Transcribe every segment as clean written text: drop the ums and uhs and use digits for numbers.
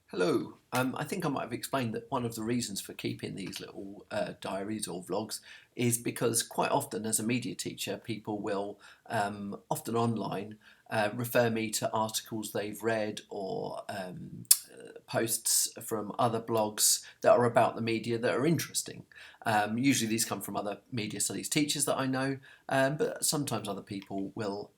Hello. I think I might have explained that one of the reasons for keeping these little diaries or vlogs is because quite often, as a media teacher, people will, often online, refer me to articles they've read or posts from other blogs that are about the media that are interesting. Usually, these come from other media studies teachers that I know, but sometimes other people will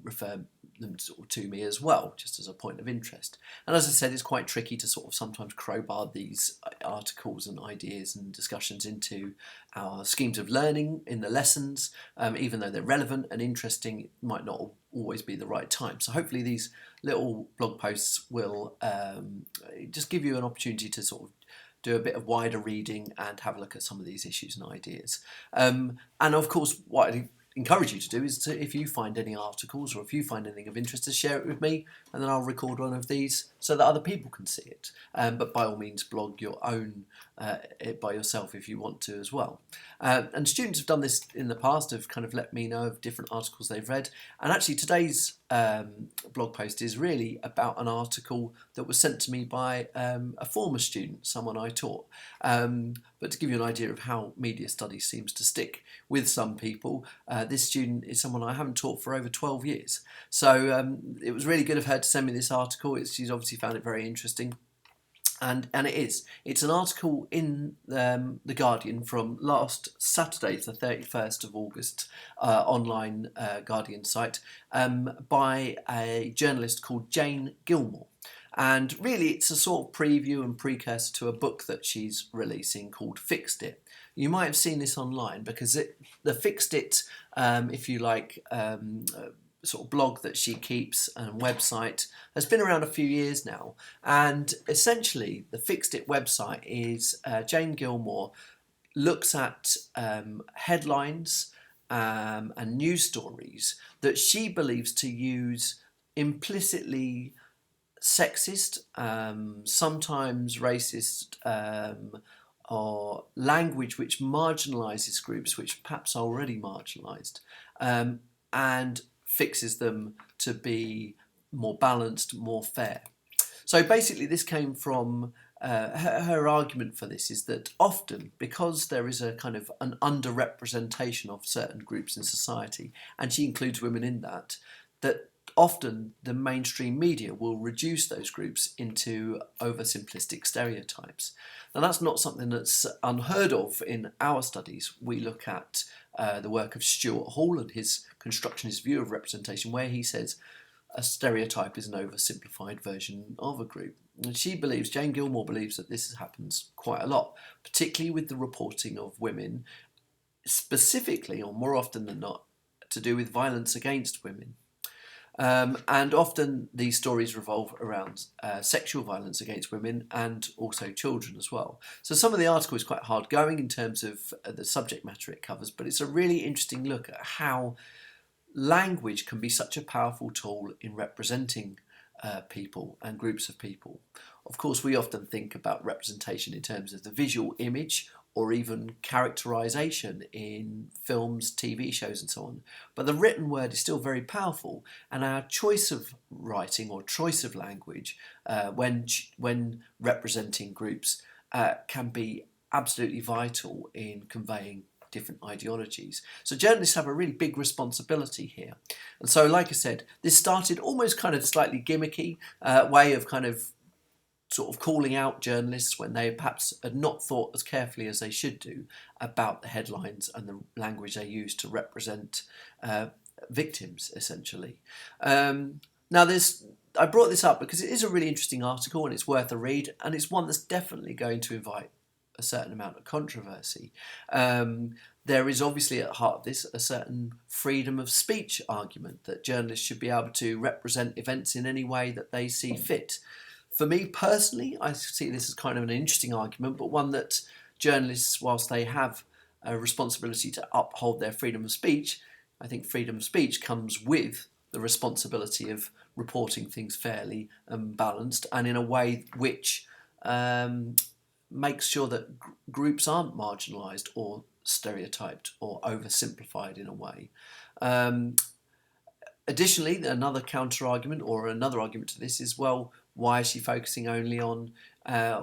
refer them to me as well, just as a point of interest. And as I said, it's quite tricky to sort of sometimes crowbar these articles and ideas and discussions into our schemes of learning in the lessons. Even though they're relevant and interesting, it might not always be the right time. So hopefully these little blog posts will just give you an opportunity to sort of do a bit of wider reading and have a look at some of these issues and ideas. And of course, what I encourage you to do is to, if you find any articles or if you find anything of interest, to share it with me, and then I'll record one of these so that other people can see it. But by all means, blog your own it by yourself if you want to as well. And students have done this in the past, have kind of let me know of different articles they've read. And actually today's blog post is really about an article that was sent to me by a former student, someone I taught. But to give you an idea of how media studies seems to stick with some people, this student is someone I haven't taught for over 12 years. So it was really good of her to send me this article. She's obviously found it very interesting. And it is. It's an article in The Guardian from last Saturday, the 31st of August, online Guardian site, by a journalist called Jane Gilmore. And really, it's a sort of preview and precursor to a book that she's releasing called Fixed It. You might have seen this online because the Fixed It, if you like, sort of blog that she keeps and website has been around a few years now. And essentially, the Fixed It website is Jane Gilmore looks at headlines and news stories that she believes to use implicitly sexist, sometimes racist, or language which marginalises groups which perhaps are already marginalised, and fixes them to be more balanced, more fair. So basically, this came from her argument for this is that often, because there is a kind of an underrepresentation of certain groups in society, and she includes women in that, that often the mainstream media will reduce those groups into oversimplistic stereotypes. Now, that's not something that's unheard of in our studies. We look at the work of Stuart Hall and his constructionist view of representation, where he says a stereotype is an oversimplified version of a group. And she believes, Jane Gilmore believes, that this happens quite a lot, particularly with the reporting of women, specifically, or more often than not, to do with violence against women. And often these stories revolve around sexual violence against women and also children as well. So some of the article is quite hard going in terms of the subject matter it covers, but it's a really interesting look at how language can be such a powerful tool in representing people and groups of people. Of course, we often think about representation in terms of the visual image or even characterization in films, TV shows, and so on. But the written word is still very powerful, and our choice of writing or choice of language when representing groups can be absolutely vital in conveying different ideologies. So journalists have a really big responsibility here. And so, like I said, this started almost kind of slightly gimmicky way of kind of sort of calling out journalists when they perhaps had not thought as carefully as they should do about the headlines and the language they use to represent victims, essentially. Now, I brought this up because it is a really interesting article and it's worth a read, and it's one that's definitely going to invite a certain amount of controversy. There is obviously at the heart of this a certain freedom of speech argument that journalists should be able to represent events in any way that they see fit. For me personally, I see this as kind of an interesting argument, but one that journalists, whilst they have a responsibility to uphold their freedom of speech, I think freedom of speech comes with the responsibility of reporting things fairly and balanced and in a way which makes sure that groups aren't marginalised or stereotyped or oversimplified in a way. Additionally, another counter argument or another argument to this is, well, Why is she focusing only on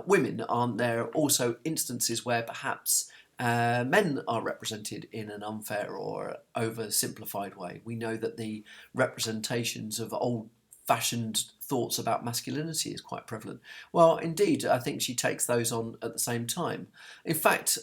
women? Aren't there also instances where perhaps men are represented in an unfair or oversimplified way? We know that the representations of old-fashioned thoughts about masculinity is quite prevalent. Well, indeed, I think she takes those on at the same time. In fact,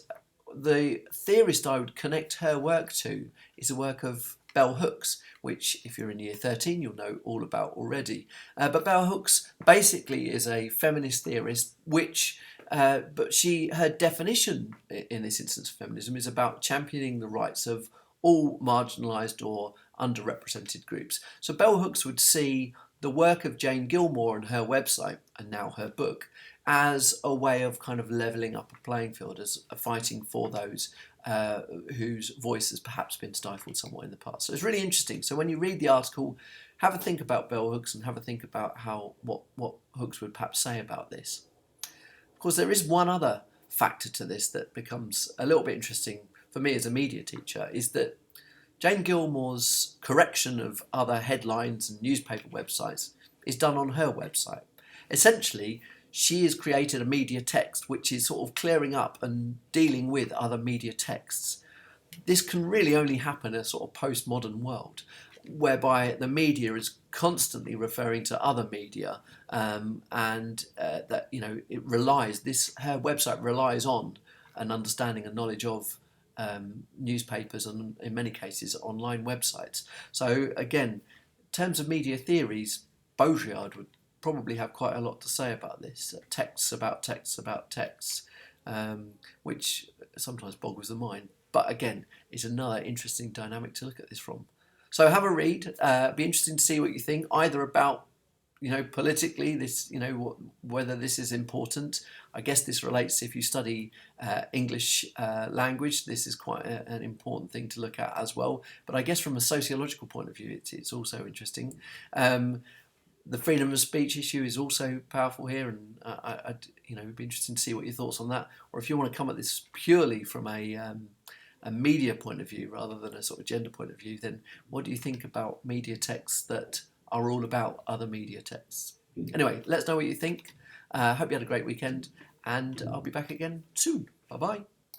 the theorist I would connect her work to is the work of bell hooks, which if you're in year 13 you'll know all about already. But bell hooks basically is a feminist theorist which but her definition in this instance of feminism is about championing the rights of all marginalised or underrepresented groups. So bell hooks would see the work of Jane Gilmore and her website, and now her book, as a way of kind of levelling up a playing field, as a fighting for those whose voice has perhaps been stifled somewhat in the past. So it's really interesting. So when you read the article, have a think about bell hooks and have a think about what Hooks would perhaps say about this. Of course, there is one other factor to this that becomes a little bit interesting for me as a media teacher, is that Jane Gilmore's correction of other headlines and newspaper websites is done on her website. Essentially, she has created a media text which is sort of clearing up and dealing with other media texts. This can really only happen in a sort of postmodern world, whereby the media is constantly referring to other media, and that her website relies on an understanding and knowledge of newspapers and in many cases online websites. So again, in terms of media theories, Baudrillard would probably have quite a lot to say about this. Texts about texts about texts, which sometimes boggles the mind. But again, it's another interesting dynamic to look at this from. So have a read. Be interesting to see what you think, either about politically, this, whether this is important. I guess this relates, if you study English language, this is quite an important thing to look at as well. But I guess from a sociological point of view, it's also interesting. The freedom of speech issue is also powerful here, and it'd be interesting to see what your thoughts on that. Or if you want to come at this purely from a media point of view rather than a sort of gender point of view, then what do you think about media texts that are all about other media texts? Anyway, let us know what you think. Hope you had a great weekend, and I'll be back again soon. Bye bye.